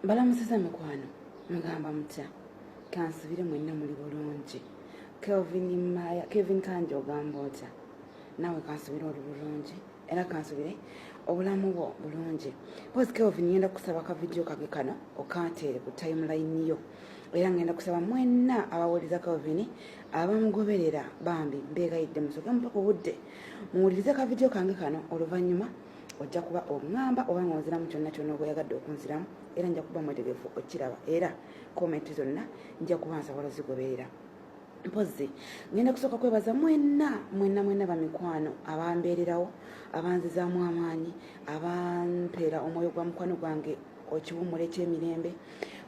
Balamusiza mikwano mugamba mutya kansubire mwenna muli bulungi. Kevin Kanja ogamba otya nawe kansubire oli bulungi era kansubire obulamu bwo bulungi. Pozi Kelvin ngenda kusaba ka video kage kano okanteere ku timeline yo era ngenda kusaba mwenna abawuliza Kelvin abamugoberera bambi mbegayidde musoke mpaka obudde muwulirize ka video kange kano oluvannyuma ojja kuba ongamba oba ng'onziramu kyonna kyonna oba oyagadde okunziramu era nja kuba mwetegefu okiraba era komenti zonna nja kuba nsabola zigoberera. Mpozi ngenda kusooka kwebaza mwenna bamikwano abambeererawo abanzizaamu amaanyi abampeera omwoyo gwa mukwano gwange okiwummula ekyemirembe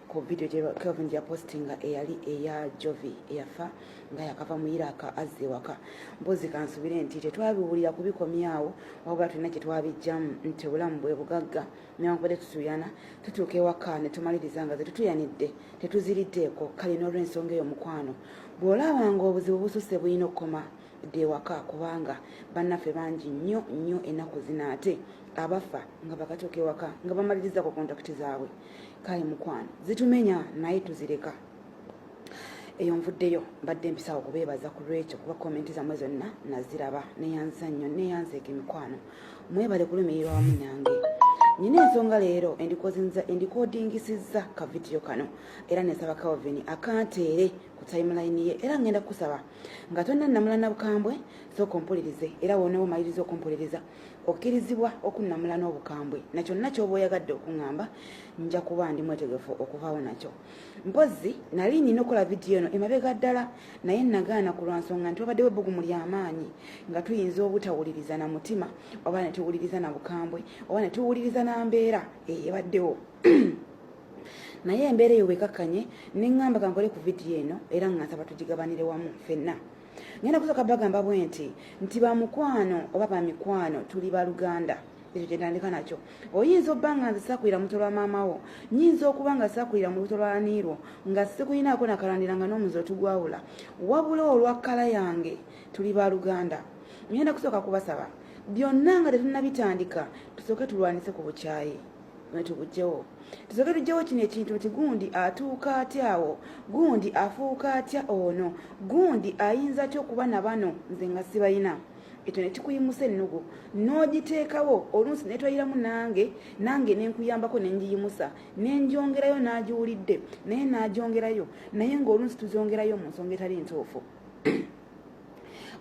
ku video gye Kelvin gya postinga eyali eya Jovi eyafa nga yakava mu Iraka azze ewaka. Mpozi kansubire nti tetwabiwulira kubikomyawo wabula tulina kye twabijjamu nti obulamu bwe bugagga newankubadde tutuyana tutuuka ewaka ne tumaliriza nga ze tutuyanidde tetuziriddeeko kale n'olw'ensonga eyo mukwano bw'olabanga obuzibu bususse bulina okukoma dde ewaka kubanga bannaffe bangi nnyo ennaku zino ate abafa nga bakatuuka ewaka nga bamaliriza ku kontakiti zaabwe. Kale mukwano zitumenya naye tuzireka. Eyo nvuddeyo mbadde mpisaawo kubeebaza ku lwekyo kuba komenti zammwe zonna naziraba neyanza nnyo neyanzeeka emikwano mwebale kulumirirwa wamu nange. Nina ensonga leero endikodingisizza ka video kano era nesaba Kelvin akanteere ku timeline ye era ngenda kusaba nga tonna namula na bukambwe sooka ompulirize era wonewo omaliriza okumpuliriza okkirizibwa okunnamula n'obukambwe na kyonna ky'oba oyagadde okuŋŋamba nja kuba ndi mwetegefu okuvaawo nakyo. Mpozi nali nina okukola vidiyo eno emabega ddala naye nagaana ku lwansonga nti wabaddewo ebbugumu ly'amaanyi nga tuyinza obutawuliriza na mutima oba ne tuwuliriza na bukambwe oba ne tuwuliriza na mbeera ebaddewo naye embeera eyo bwekakkanye neŋŋamba kankole ku vidiyo eno era nga nsaba tugigabanire wamu ffenna. Ngenda kusooka bagamba bwe nti bamukwano oba bamikwano tuli baluganda. Ekyo kyentandika nakyo. Oyinza obba nga nze saakulira muto lwa maama wo, nyinza okuba nga saakulira mu luto lwa Laniirwo nga sikulinaako nakalandira nga n'omuze otugwawula wabula olwa kkala yange tuli baluganda. Ngenda kusooka kubasaba byonna nga tetunnabitandika tusooke tulwanise ku bukyayi netubugyewo tusooke tugyewo kino ekintu nti gundi atuuka atyawo gundi afuuka atya ono gundi ayinza ki okuba na bano nze nga sibayina. Ekyo ne kikuyimusa ennugu n'ogiteekawo oluusi netwayiramu nange nenkuyambako nengiyimusa nenjongerayo n'agiwulidde naye n'agyongerayo naye ng'oluusi tuzongerayo mu nsonga etali ntuufu.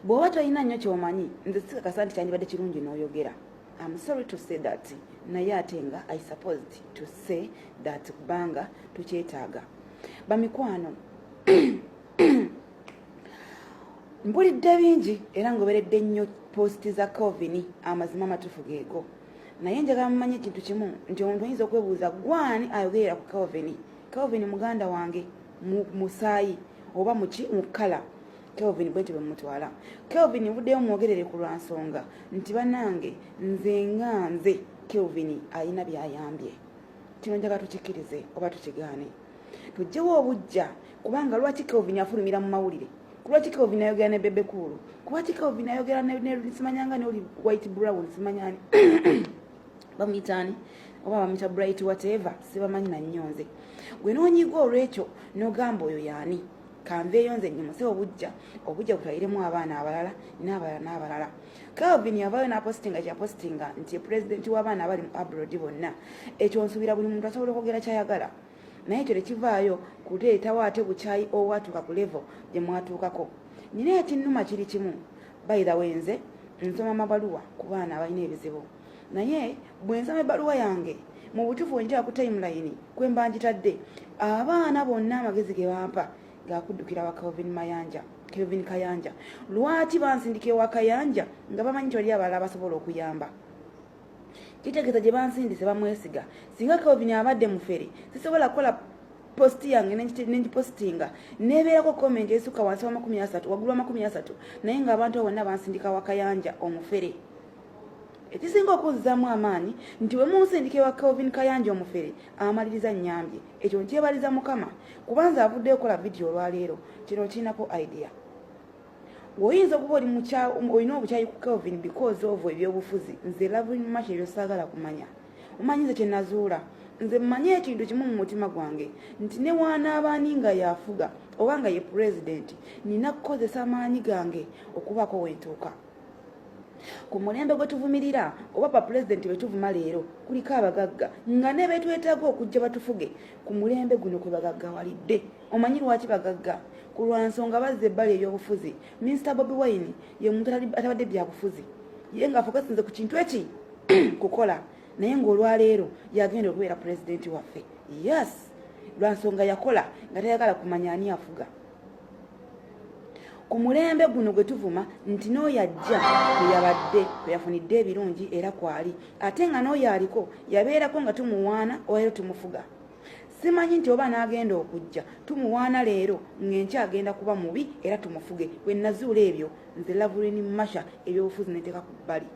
Bw'oba tolina nnyo ky'omanyi nze sikakasa nti kyandibadde kirungi n'oyogera. I'm sorry to say that naye ate nga I supposed to say that kubanga tukyetaaga. Bamikwano mpulidde bingi era ngoberedde nnyo posti za Kelvin amazima amatuufu geego naye njagala mumanye ekintu kimu nti omuntu ayinza okwebuuza gwani ayogerera ku Kelvin muganda wange musaayi oba muki mu kkala. Kelvin bwetyo bwe mutwala. Kelvin mvuddeyo mwogerere ku lwansonga nti bannange nze Kelvin alina byayambye. Kino njagala tukikkirize oba tukigaane. Tujjewo obujja kubanga lwaki Kelvin afulumira mu mawulire. Lwaki Kelvin ayogera ne Bebe Cool. Lwaki Kelvin ayogera ne simanyanga ne oli White Brown simanyani. Bamuyitaani oba bamuyita Bright whatever sibamanyi na nnyonze. Gwe n'onyiga olwekyo n'ogamba oyo yaani. Kanveeyo nze nnyimuse obujja butwayiremu abaana abalala n'abalala. Kelvin yavaayo n'apostinga kyapostinga nti pulezidenti w'abaana abali mu abroad bonna. Ekyo nsubira buli muntu asobola okwogera kyayagala naye ekyo tekivaayo kuteetawo ate bukyayi obwatuuka ku level gye mwatuukako. Nina ekinnuma kiri kimu by the way nze nsoma amabaluwa ku baana abalina ebizibu naye bwe nsoma ebbaluwa yange mu butuufu njira ku timeline kwe mba ngitadde abaana bonna amagezi ge bampa gakuddukira wa Kelvin Kayanja. Lwaki bansindika ewa Kayanja nga bamanyi nti oli abalala basobola okuyamba. Kitegeeza gye bansindise bamwesiga singa Kelvin abadde mufere sisobola kukola posti yange nengipostinga nebeerako comment esukka wansi wa 30 waggulu wa 30 naye ng'abantu bonna bansindika wa Kayanja omufere. Ekisinga okuzzaamu amaanyi nti we munsindika ewa Kelvin Kayanja omufere amaliriza nnyambye. Ekyo nkyebaliza Mukama kubanza avuddeyo okukola vidiyo olwaleero kino kirinako idea. Oyinza okuba olina obukyayi ku Kelvin because of ebyobufuzi nze love much ebyo saagala kumanya. Omanyi nze kye nazuula nze mmanyi ekintu kimu mu mutima gwange nti ne wanaabani nga yafuga oba nga ye president nina kukozesa amaanyi gange okubaako wentuuka ku mulembe gwe tuvumirira oba pa president bwe tuvuma leero kuliko abagagga nga ne betwetaaga okujja batufuge ku mulembe guno kwe bagaggawalidde. Omanyi lwaki bagagga? Ku lwansonga bazza ebbali ery'obufuzi. Mr. Bobi Wine ye muntu atabadde byabufuzi ye ng'afokasinze ku kintu eki kukola naye ng'olwaleero yagenda okubeera president waffe. Yes, lwansonga yakola nga tayagala kumanya ani afuga. Ku mulembe guno gwe tuvuma nti n'oyo ajja kwe yafunidde ebirungi era kwali ate nga n'oyo aliko yabeerako nga tumuwaana olero tumufuga. Simanyi nti oba n'agenda okujja tumuwaana leero ng'enkya agenda kuba mubi era tumufuge. Bwe nazuula ebyo nze Lavulini Masha ebyobufuzi neteeka ku bbali.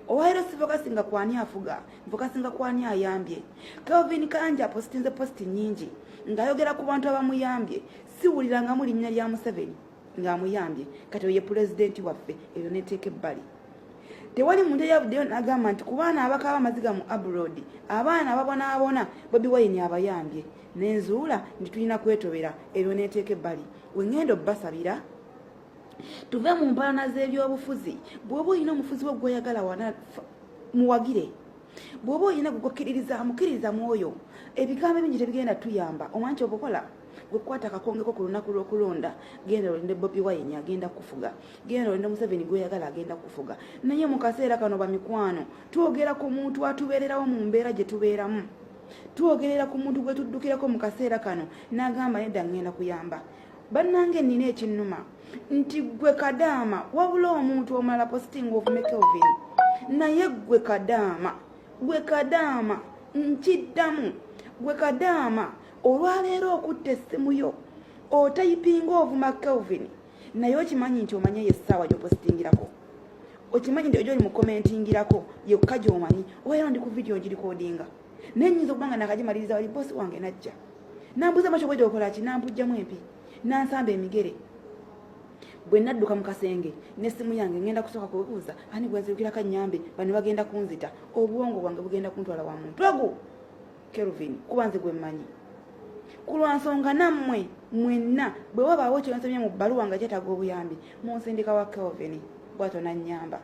Olwaleero sifokasinga kwani afuga, nfokasinga kwani ayambye. Kelvin Kanja apostinze posti nnyingi ng'ayogera ku bantu abamuyambye. Siwuliranga mu linnya lya Museveni ng'amuyambye kati oye pulezidenti waffe ebyo neteeka ebbali. Tewali muntu eyavuddeyo n'agamba nti ku baana abakaaba amaziga mu abroad abaana ababonaabona Bobi Wine abayambye. Nenzuula nti tulina kwetobera ebyo neteeka ebbali. Wengendo basabira tuve mu mpalana z'ebyobufuzi. Bw'oba olina omufuzi wo gw'oyagala wana muwagire. Bw'oba olina gugokkiririza mukkiririza mwoyo. Ebigambo ebingi tebigenda tuyamba. Omanyi kyokukola gwe kwata akakongeko ku lunaku lw'okulonda genda olinde Bobi Wine agenda kufuga. Genda olinde Museveni gw'oyagala agenda kufuga. Naye mu kaseera kano bamikwano twogera ku muntu atubeererawo mu mbeera gye tubeeramu. Twogerera ku muntu gwe tuddukirako mu kaseera kano n'agamba nedda ngenda kuyamba. Bannange nnina ekinnuma nti gwe Kadaama wabula omuntu omulala posting ovume Kelvin naye gwe Kadaama nkiddamu gwe Kadaama olwaleero okutta essimu yo otayipinga ovuma Kelvin naye okimanyi nti omanye yessaawa gy'opostingirako. Okimanyi nti ojo oli mu commentingirako yekka gy'omanyi obeera ndi ku video ngirikodinga naye nnyinza okubanga nakagimaliriza wali bosi wange najja nambuza masho bwedde okola ki nampujjamu empi nansamba emigere. Bwe nadduka mu kasenge n'essimu yange ngenda kusooka kubuuza ani gwe nzirukirako nnyambe bano bagenda kunzita obwongo bwange bugenda kuntwala wa muntu ogu Kelvin kuba nze gwe mmanyi. Ku lwansonga nammwe mwenna bwe wabaawo kyonsomye mu bbaluwa nga kyetaaga obuyambi munsindika wa Kelvin bw'atyo n'annyamba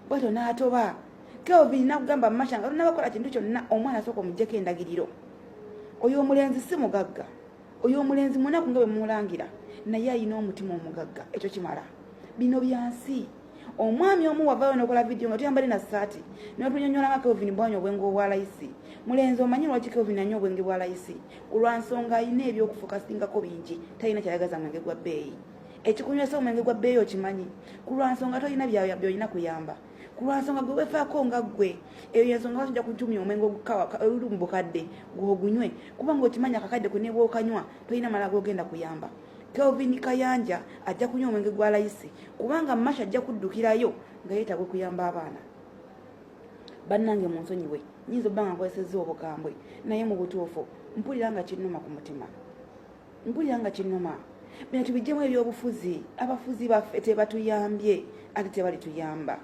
bw'atyo n'atoba. Kelvin nakugamba Masha nga lunabakola kintu kyonna omwana asooka omuggyeko endagiriro. Oyo omulenzi si mugagga, oyo omulenzi munaku nga bwe mulangira naye ayina omutima omugagga. Ekyo kimala bino byansi. Omwami omu wavaayo n'okola vidiyo nga tuyambale na ssaati n'otunyonnyola nga Kelvin bwanywa obwenge obwa layisi. Mulenzi omanyi lwaki Kelvin anywa obwenge bwa layisi? Ku lwansonga alina ebyokufokasingako bingi talina kyayagaza mwenge gwa bbeeyi. Ekikunywesa omwenge gwa bbeeyi okimanyi. Ku lwansonga tolina by'olina kuyamba. Ku lwansonga gwe weefaako nga ggwe eyo yensonga lwaki ojja kutumya omwenge oluli mu bukadde gw'ogunywe kubanga okimanyi akakadde kwe ne bw'okanywa tolina mala g'ogenda kuyamba. Kelvin Kayanja ajja kunywa omwenge gwa layisi kubanga Masha ajja kuddukirayo nga yeetagwe kuyamba abaana. Bannange munsonyiwe nnyinza obba nga nkozesezza obukambwe naye mu butuufu mpulira nga kinnuma ku mutima. Mpulira nga kinnuma. Bino tubiggyemu ebyobufuzi. Abafuzi baffe tebatuyambye ate tebalituyamba.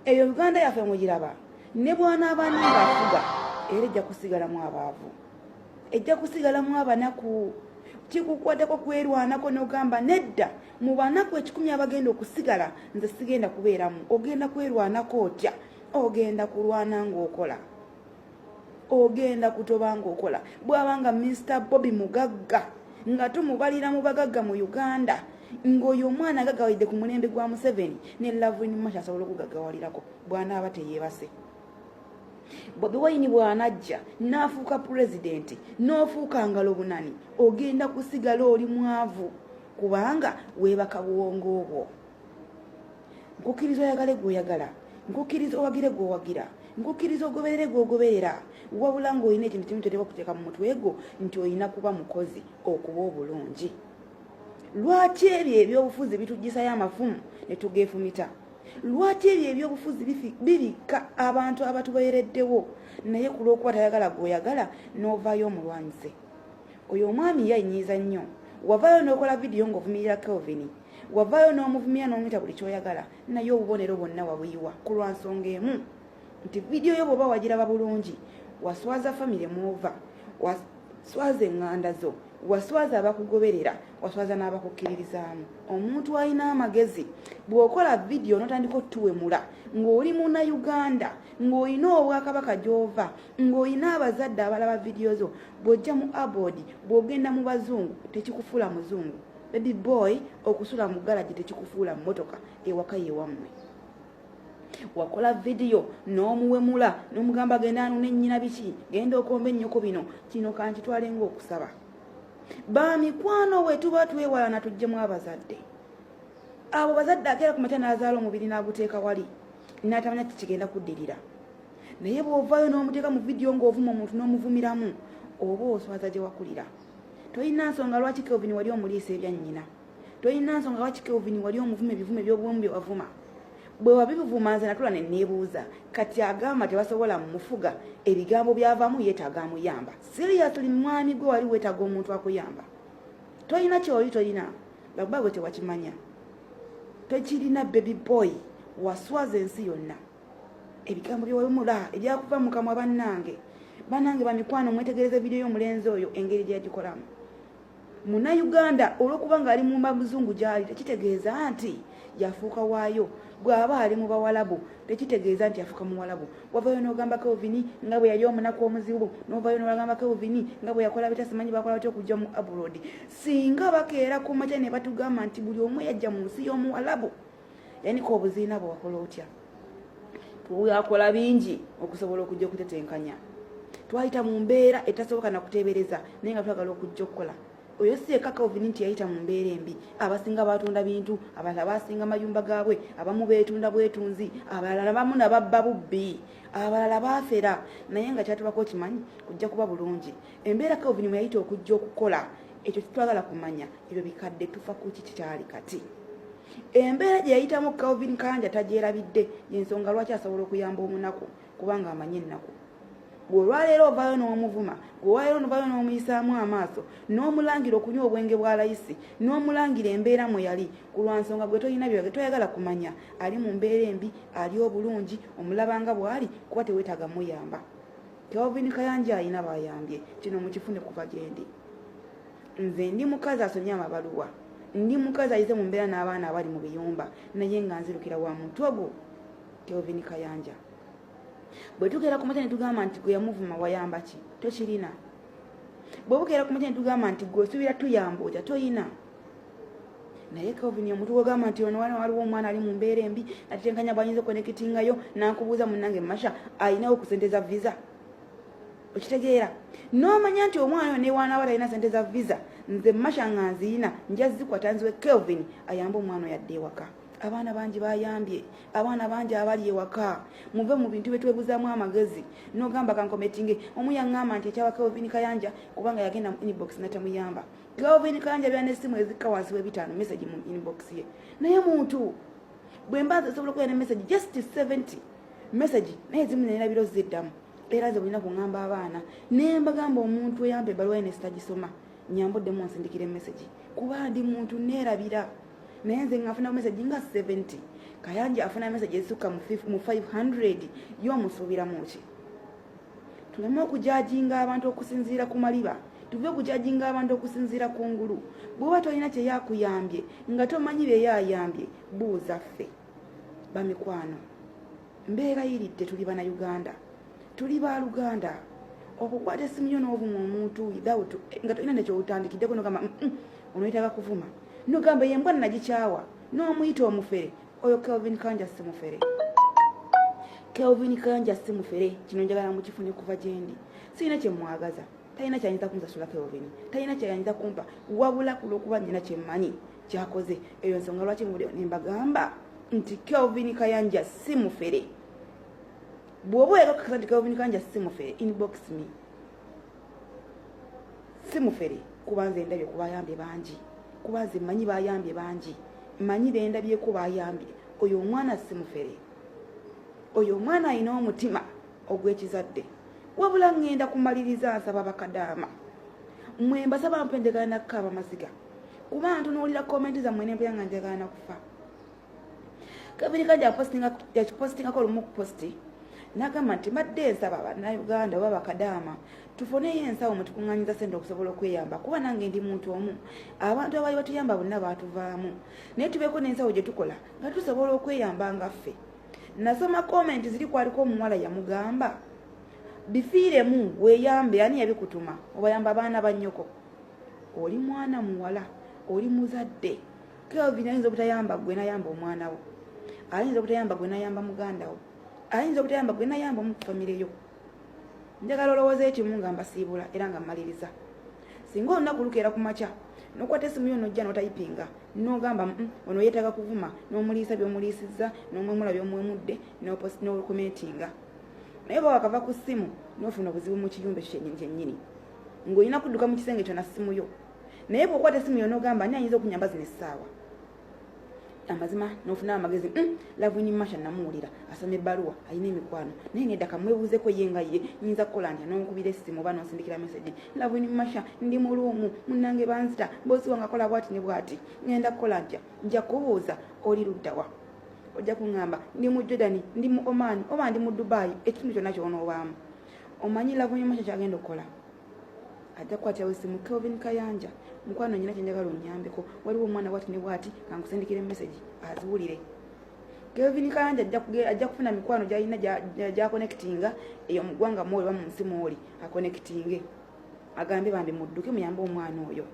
Eyo Uganda yaffe mugiraba ne bw'anaabani ng'afuga era ejja kusigalamu abaavu. Ejja kusigalamu abanaku. Kikukwatako kwerwanako n'ogamba nedda mu banaku 10 abagenda okusigala nze sigenda kubeeramu. Ogenda kwerwanako otya? Ogenda kulwana ng'okola. Ogenda kutoba ng'okola. Bw'abanga Mr. Bobi mugagga nga tumubalira mu bagagga mu Uganda ng'oyo omwana agaggawalidde ku mulembe gwa Museveni ne Lavulini Masha asobola okugaggawalirako bw'anaaba teyeebase. Bobi Wine bw'anajja n'afuuka pulezidenti n'ofuuka ngalo bunani ogenda kusigala oli mwavu kubanga weebaka buwongo obwo. Nkukkiriza oyagale gw'oyagala, nkukkiriza owagire gw'owagira, nkukkiriza ogoberere gw'ogoberera wabula ng'olina ekintu kimu ky'oteekwa okuteeka mu mutwe gwo nti olina kuba mukozi okuba obulungi. Lwaki ebyo ebyobufuzi bituggisayo amafumu ne tugeefumita? Lwaki ebyo ebyobufuzi bibikka abantu abatubeereddewo naye ku lw'okuba tayagala gw'oyagala n'ovaayo omulwanyise? Oyo omwami yayinyiiza nnyo. Wavaayo n'okola vidiyo ng'ovumirira Kelvin. Wavaayo n'omuvumira n'omuyita buli ky'oyagala naye obubonero bwonna wabuyiwa ku lwansonga emu nti vidiyo yo bw'oba wagiraba bulungi waswaza family muova, waswaza eŋŋanda zo, waswaza abakugoberera, waswaza n'abakukkiririzaamu. Omuntu alina amagezi bw'okola vidiyo n'otandika otuwemula ng'oli Munnayuganda, ng'olina obwakabaka gy'ova, ng'olina abazadde abalaba vidiyo zo, bw'ojja mu abodi, bw'ogenda mu bazungu tekikufuula muzungu. Baby boy, okusula mu galaji tekikufuula mmotoka ewaka yewammwe. Wakola vidiyo n'omuwemula n'omugamba genda anune nnyina biki, genda okomba ennyoko bino, kino kankitwale ng'okusaba. Bamikwano we tuba twewala na tujjemu abazadde. Abo bazadde akeera ku makya n'azaala omubiri n'aguteeka wali n'atamanya kikigenda kuddirira. Naye bw'ovaayo n'omuteeka mu vidiyo ng'ovuma omuntu n'omuvumiramu, oba oswaza gye wakulira. Toyina nsonga lwaki Kelvin wali omuliisa ebya nnyina. Toyina nsonga lwaki Kelvin wali omuvuma ebivume by'obuwemu bye wavuma. Bwe wabibuvuma nze natula ne neebuuza, kati agamba tebasobola mumufuga, ebigambo byavaamu yeetaaga amuyamba. Seriously mwami gwe wali weetaaga omuntu akuyamba. Toyina kyoli toyina, bakuba gwe tewakimanya. Tekirina baby boy, waswaza ensi yonna. Ebigambo byewemula ebyakuva mu kamwa bannange. Bannange bamikwano mwetegereze vidiyo y'omulenzi oyo engeri gye yagikolamu. Munnayuganda olw'okuba ng'ali mu muzungu gy'ali tekitegeeza nti yafuuka waayo. Bw'aba ali mu Bawalabu tekitegeeza nti yafuuka Muwalabu. Wavaayo n'ogamba Kelvin nga bwe yali omunaku omuzibu, n'ovaayo n'ogamba Kelvin nga bwe yakola bitasimanyi bakola batya okujja mu abroad. Singa bakeera ku makya ne batugamba nti buli omu yajja mu nsi y'Omuwalabu, yanika obuziina bwe wakola otya? Twakola bingi okusobola okujja okutetenkanya. Twayita mu mbeera etasoboka na kuteebereza naye nga twagala okujja okukola. Oyo si yekka Kelvin nti yayita mu mbeera embi. Abasinga batunda bintu, abalala basinga mayumba gaabwe, abamu beetunda bwetunzi, abalala bamu nababba bubbi, abalala baafera. Naye nga kyatubako kimanyi kujja kuba bulungi. Embeera Kelvin mwe yayita okujja okukola, ekyo kitwagala kumanya, ebyo bikadde tufa ku kiki kyali kati. Embeera gye yayitamu Kelvin Kayanja tagyerabidde, y'ensonga lwaki asobola okuyamba omunaku kubanga amanyi ennaku. Olwaleero ovaayo n'omuvuma, olwaleero novaayo n'omuyisaamu amaaso, n'omulangira okunywa obwenge bwa layisi, n'omulangira embeera mwe yali, ku lwa nsonga gwe tolina byage toyagala kumanya. Ali mu mbeera embi, ali obulungi, omulabanga bw'ali kuba teweetaaga muyamba. Kelvin Kayanja alina bayambye, kino mukifune kuva gye ndi. Nze ndi mukazi asomye amabaluwa, ndi mukazi ayize mu mbeera n'abaana abali mu biyumba, naye nga nzirukira wa muntu ogwo Kelvin Kayanja. Bwe tukeera ku makya ne tugamba nti gwe yamuvuma wayamba ki? Tokirina. Bwe bukeera ku makya ne tugamba nti gwe osuubira tuyamba otya? Toyina. Naye Kelvin omuntu gw'ogamba nti ono waliwo omwana ali mu mbeera embi, natetenkanya bw'ayinza okukonekitingayo, n'ankubuuza munnange Masha alinawo ku ssente za visa. Okitegeera? N'omanya nti omwana oyo newaanaaba talina ssente za visa, nze Masha nga nzirina, nja zikwata nziwe Kelvin ayambe omwana oyo adde ewaka. Abaana bangi bayambye, abaana bangi abali ewaka. Muve mu bintu betwebuzaamu amagezi. N'ogamba kankometinge, omu yaŋŋamba nti ekyawa Kelvin Kayanja kubanga yagenda mu inbox natamuyamba. Kelvin Kayanja byana essimu ezikka wansi w'ebitaano message mu inbox ye. Naye muntu bwe mbaza osobola okuya ne message just 70 message naye ezimu nerabiro ziddamu. Era nze bulina kuŋŋamba abaana ne mbagamba omuntu eyambe ebbaluwa ye ne sitagisoma nnyambuddemu onsindikire message kuba ndi muntu neerabira. Naye nze ngafuna message nga 70, Kayanja afuna message ezisukka mu 500, y'omusuubiramu ki? Tuleme okujajinga abantu okusinziira ku maliba, tuve okujajinga abantu okusinziira ku ngulu. Bw'oba tolina kye yakuyambye nga tomanyi bye yayambye, buuza ffe. Bamikwano, mbeera yiridde, tuli Bannayuganda, tuli Baaluganda. Okukwata essimu yo n'ovuma omuntu nga tolina nekyobutandikiddeko n'ogamba ono yetaaga kuvuma. N'ogamba ye mbwa nagikyawa, n'omuyita omufere. Oyo Kelvin Kayanja si mufere. Kelvin Kayanja si mufere. Kino njagala mukifune kuva gye ndi. Sirina kye mwagaza, talina kyayinza kunsasula Kelvin, talina kyayinza kumpa wabula ku lw'okuba nnina kye mmanyi kyakoze. Eyo nsonga lwaki ne mbagamba nti Kelvin Kayanja si mufere. Bw'oba oyagala nti Kelvin Kayanja si mufere, inbox me. Si mufere kuba nze ndabye ku bayambye bangi. Kuba nze mmanyi bayambye bangi, mmanyi bendabyeko bayambye. Oyo omwana si mufere. Oyo omwana alina omutima ogw'ekizadde. Wabula ngenda kumaliriza nsaba bakadaama. Mmwe mbasaba mpe njagala nakkaaba maziga. Kuba ntunuulira komenti zammwe n'embeera nga njagala nakufa. Kelvin Kayanja yakipositingako olumu ku posti nagamba nti mbadde nsaba bannayuganda oba bakadaama tufuneyo ensawo mwe tukuŋŋanyiza ssente okusobola okweyamba kuba nange ndi muntu omu abantu abaali batuyamba bonna baatuvaamu naye tubeeko n'ensawo gye tukola nga tusobola okweyamba nga ffe. Nasoma komenti ziri kwaliko omuwala yamugamba bifiiremu weeyambe ani yabikutuma obayamba abaana ba nnyoko oli mwana muwala oli muzadde Kelvin ayinza obutayamba gwe nayamba omwana wo ayinza obutayamba gwe nayamba muganda wo ayinza obutayamba gwe nayamba mu famire yo. Njagala olowooza ekimu nga mbasiibula era nga mmaliriza singa olunaku lukeera ku makya n'okwata essimu yo n'ojja n'otayipinga n'ogamba ono yeetaaga kuvuma n'omuliisa by'omuliisizza n'omwemula by'omwemudde n'okomentinga naye bwe wakava ku ssimu n'ofuna obuzibu mu kiyumba ekyo kyennyini ng'olina kudduka mu kisenge kyo na ssimu yo naye bw'okwata essimu yo n'ogamba ani ayinza okunyamba zino essaawa amazima n'ofuna amagezi Lavin Masha namuwulira asoma ebbaluwa alina emikwano naye nedda kamwebuuzeko ye nga ye nyinza kukola ntya n'okubira essimu oba n'onsindikira meseji Lavin Masha ndi mu luumu munnange banzita boosi wange akola bw'ati ne bw'ati ngenda kukola ntya nja kubuuza oli luddawa ojja kuŋŋamba ndi mu Jordan ndi mu Oman oba ndi mu Dubai ekitundu kyonna ky'onoobaamu omanyi Lavin Masha kyagenda okukola ajja kukwatirawo essimu Kelvin Kayanja mukwano nyina kyenjagala onnyambeko waliwo omwana bwati ne bwati kankusindikire meseji aziwulire. Kelvin Kayanja ajja kufuna mikwano gy'alina gy'akonnekitinga eyo mu ggwanga mwoli oba mu nsi mwoli akonnekitinge agambe bambi mudduke muyambe omwana oyo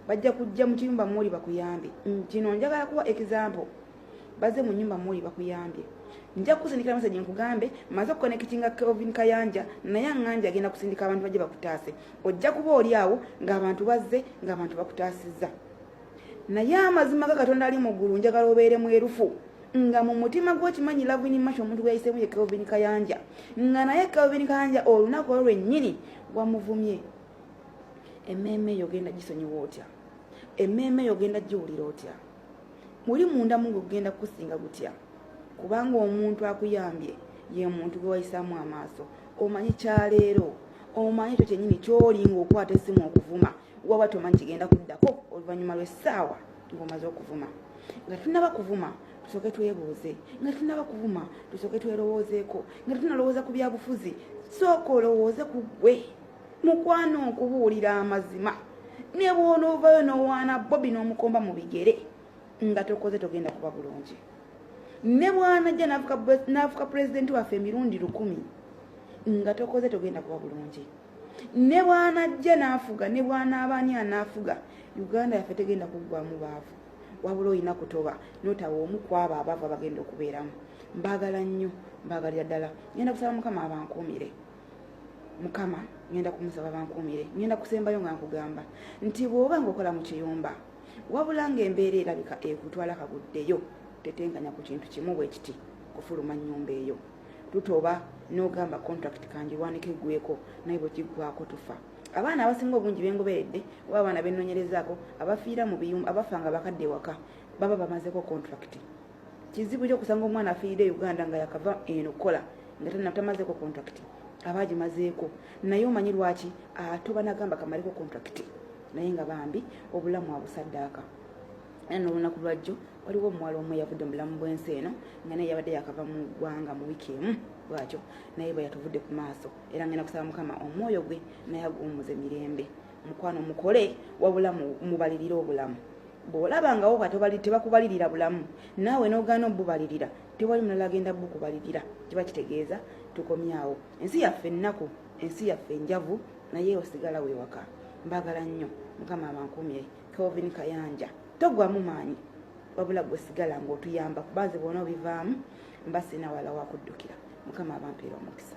bajja kujja mu kiyumba mwoli bakuyambe. Kino njagala kuwa example baze mu nnyumba mwoli bakuyambye nja kusindikira meseji nkugambe maze okukonnekitinga Kelvin Kayanja naye nganja agenda kusindika abantu bajje bakutaase ojja kuba oli awo ng'abantu bazze ng'abantu bakutaasizza naye amazima ga Katonda ali mu ggulu njagala obeere mwerufu nga mu mutima gw'okimanyi Lavin Masha omuntu gwe yayiseemu ye Kelvin Kayanja nga naye Kelvin Kayanja olunaku olwo lwennyini wamuvumye emmeeme eyo ogenda gisonyiwa otya emmeeme eyo ogenda giwulira otya muli munda mungu ogenda kusinga gutya kubanga omuntu akuyambye ye muntu gwe wayisaamu amaaso omanyi kyaleero omanyi ekyo kyennyini ky'olinga okwata essimu okuvuma waba tomanyi kigenda kuddako oluvannyuma lw'essaawa ng'omaze okuvuma nga tunaba kuvuma tusooke twebuuze nga tunaba kuvuma tusooke twerowoozeeko nga tunalowooza ku byabufuzi sooka olowooze ku ggwe mukwano okubuulira amazima ne bw'onoovayo n'owaana Bobi n'omukomba mu bigere nga tokoze togenda kuba bulungi ne bwanajja n'afuka pulezidenti waffe emirundi 10 nga tokoze togenda kuba bulungi ne bwanajja n'afuga ne bw'anaabaani anaafuga Uganda yaffe tegenda kuggwamu baavu wabula olina kutoba n'otawa omu ku abo abaavu abagenda okubeeramu. Mbaagala nnyo mbaagalira ddala ngenda kusaba Mukama abankuumire Mukama ngenda kumusaba abankuumire ngenda kusembayo nga nkugamba nti bw'oba ng'okola mu kiyumba wabula ng'embeera erabika ekutwala kaguddeyo tetenganya ku kintu kimu bwe kiti kufuluma nnyumba eyo tutoba n'ogamba contract kanjirwaniko eggweko naye bwe kiggwako tufa. Abaana abasinga obungi bengoberedde oba abaana bennonyerezaako abafiira mu biyumba abafanga bakadde waka baba bamazeko contract. Kizibu kyo kusanga omwana afiiridde Uganda nga yakava eno kola nga tamazeko contract abagimazeeko naye omanyi lwaki atoba nagamba kamaleko contract naye nga bambi obulamu abusaddaaka. N'olunaku lwajjo waliwo omuwala omu yavudde mu bulamu bw'ensi eno nga naye yabadde yakava mu ggwanga mu wiiki emu bw'atyo naye bwe yatuvudde ku maaso era ngenda kusaba Mukama omwoyo gwe naye aguwummuze mirembe. Mukwano mukole wabula mubalirire obulamu. Bw'olabangawo tebakubalirira bulamu naawe n'ogaana obubalirira tewali mulala agenda bukubalirira kiba kitegeeza tukomyawo. Ensi yaffe nnaku ensi yaffe njavu naye osigala weewaka. Mbaagala nnyo Mukama abankuumire. Kelvin Kayanja togwamu maanyi wabula gwe sigala ng'otuyamba kubaze bw'onoobivaamu mba sina wala wakuddukira. Mukama abampeera omukisa.